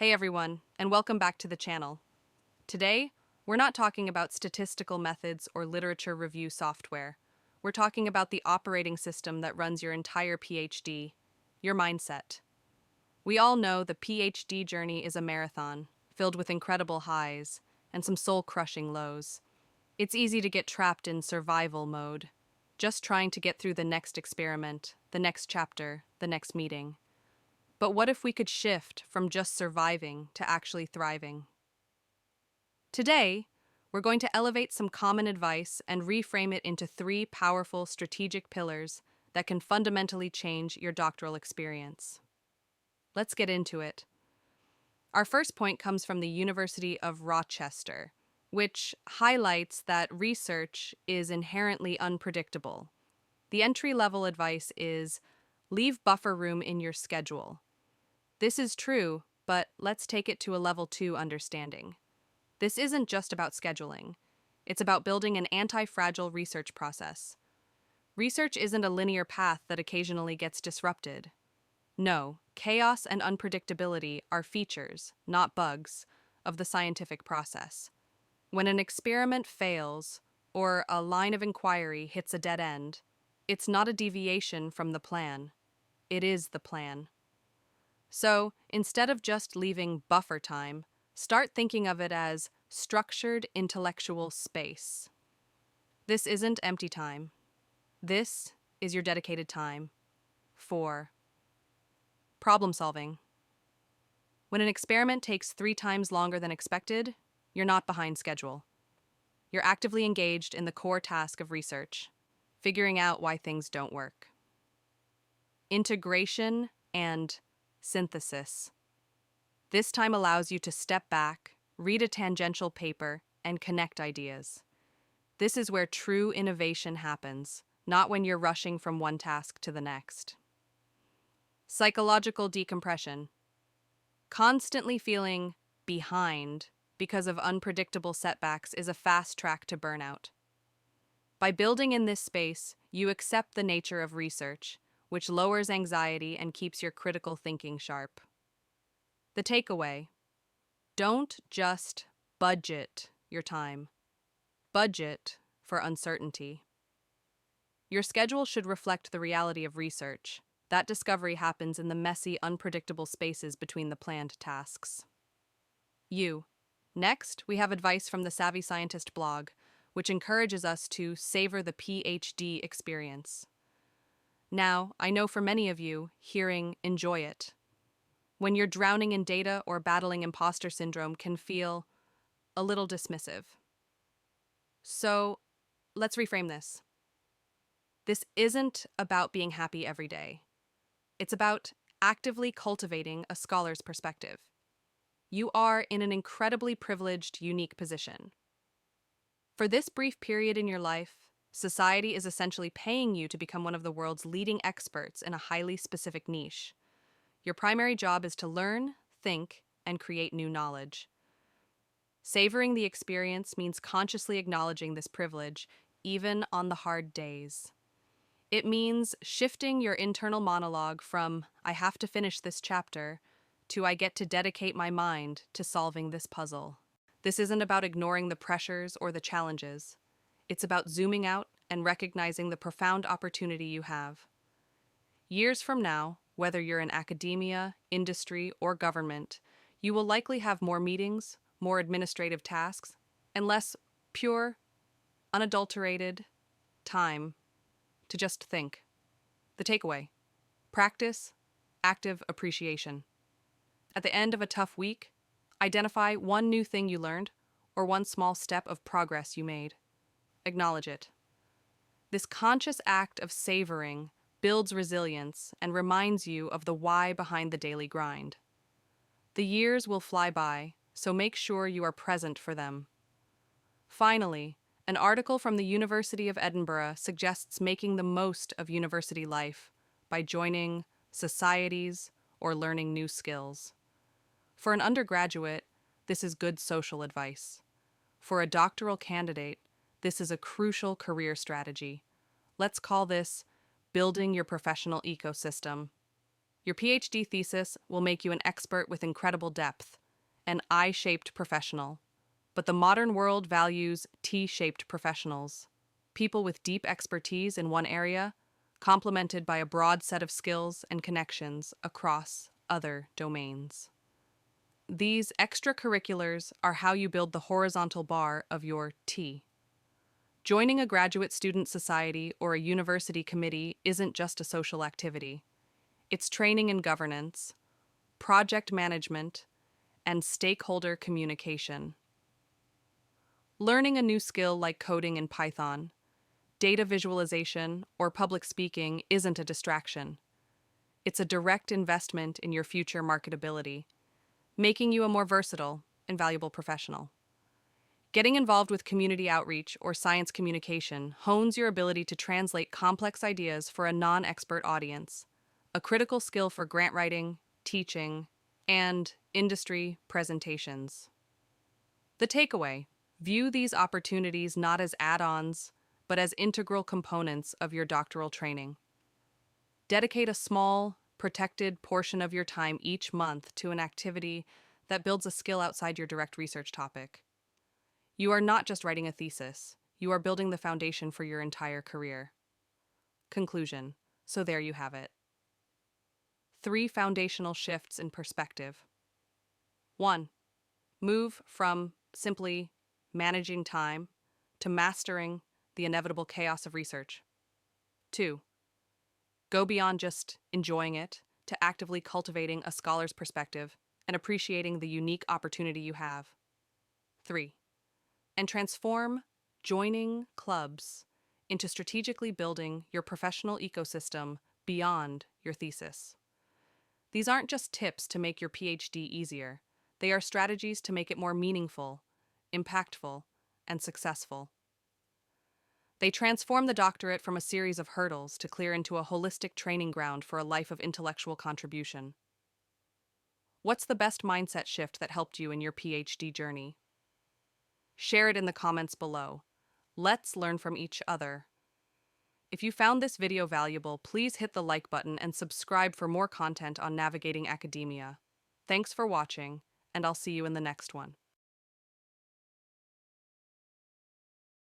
Hey everyone, and welcome back to the channel. Today, we're not talking about statistical methods or literature review software. We're talking about the operating system that runs your entire PhD, your mindset. We all know the PhD journey is a marathon, filled with incredible highs and some soul-crushing lows. It's easy to get trapped in survival mode, just trying to get through the next experiment, the next chapter, the next meeting. But what if we could shift from just surviving to actually thriving? Today, we're going to elevate some common advice and reframe it into three powerful strategic pillars that can fundamentally change your doctoral experience. Let's get into it. Our first point comes from the University of Rochester, which highlights that research is inherently unpredictable. The entry-level advice is leave buffer room in your schedule. This is true, but let's take it to a level 2 understanding. This isn't just about scheduling. It's about building an anti-fragile research process. Research isn't a linear path that occasionally gets disrupted. No, chaos and unpredictability are features, not bugs, of the scientific process. When an experiment fails, or a line of inquiry hits a dead end, it's not a deviation from the plan. It is the plan. So, instead of just leaving buffer time, start thinking of it as structured intellectual space. This isn't empty time. This is your dedicated time for problem solving. When an experiment takes 3 times longer than expected, you're not behind schedule. You're actively engaged in the core task of research, figuring out why things don't work. Integration and synthesis. This time allows you to step back, read a tangential paper, and connect ideas. This is where true innovation happens, not when you're rushing from one task to the next. Psychological decompression. Constantly feeling behind because of unpredictable setbacks is a fast track to burnout. By building in this space, you accept the nature of research, which lowers anxiety and keeps your critical thinking sharp. The takeaway: don't just budget your time. Budget for uncertainty. Your schedule should reflect the reality of research. That discovery happens in the messy, unpredictable spaces between the planned tasks. Next, we have advice from the Savvy Scientist blog, which encourages us to savor the PhD experience. Now, I know for many of you, hearing "enjoy it" when you're drowning in data or battling imposter syndrome can feel a little dismissive. So, let's reframe this. This isn't about being happy every day. It's about actively cultivating a scholar's perspective. You are in an incredibly privileged, unique position. For this brief period in your life, society is essentially paying you to become one of the world's leading experts in a highly specific niche. Your primary job is to learn, think, and create new knowledge. Savoring the experience means consciously acknowledging this privilege, even on the hard days. It means shifting your internal monologue from "I have to finish this chapter" to "I get to dedicate my mind to solving this puzzle." This isn't about ignoring the pressures or the challenges. It's about zooming out and recognizing the profound opportunity you have. Years from now, whether you're in academia, industry, or government, you will likely have more meetings, more administrative tasks, and less pure, unadulterated time to just think. The takeaway: practice active appreciation. At the end of a tough week, identify one new thing you learned or one small step of progress you made. Acknowledge it. This conscious act of savoring builds resilience and reminds you of the why behind the daily grind. The years will fly by, so make sure you are present for them. Finally, an article from the University of Edinburgh suggests making the most of university life by joining societies or learning new skills. For an undergraduate, this is good social advice. For a doctoral candidate, this is a crucial career strategy. Let's call this building your professional ecosystem. Your PhD thesis will make you an expert with incredible depth, an I-shaped professional. But the modern world values T-shaped professionals, people with deep expertise in one area, complemented by a broad set of skills and connections across other domains. These extracurriculars are how you build the horizontal bar of your T. Joining a graduate student society or a university committee isn't just a social activity. It's training in governance, project management, and stakeholder communication. Learning a new skill like coding in Python, data visualization, or public speaking isn't a distraction. It's a direct investment in your future marketability, making you a more versatile and valuable professional. Getting involved with community outreach or science communication hones your ability to translate complex ideas for a non-expert audience, a critical skill for grant writing, teaching, and industry presentations. The takeaway: view these opportunities not as add-ons, but as integral components of your doctoral training. Dedicate a small, protected portion of your time each month to an activity that builds a skill outside your direct research topic. You are not just writing a thesis, you are building the foundation for your entire career. Conclusion. So there you have it. 3 foundational shifts in perspective. 1. Move from simply managing time to mastering the inevitable chaos of research. 2. Go beyond just enjoying it to actively cultivating a scholar's perspective and appreciating the unique opportunity you have. 3. And transform joining clubs into strategically building your professional ecosystem beyond your thesis. These aren't just tips to make your PhD easier. They are strategies to make it more meaningful, impactful, and successful. They transform the doctorate from a series of hurdles to clear into a holistic training ground for a life of intellectual contribution. What's the best mindset shift that helped you in your PhD journey? Share it in the comments below. Let's learn from each other. If you found this video valuable, please hit the like button and subscribe for more content on navigating academia. Thanks for watching, and I'll see you in the next one.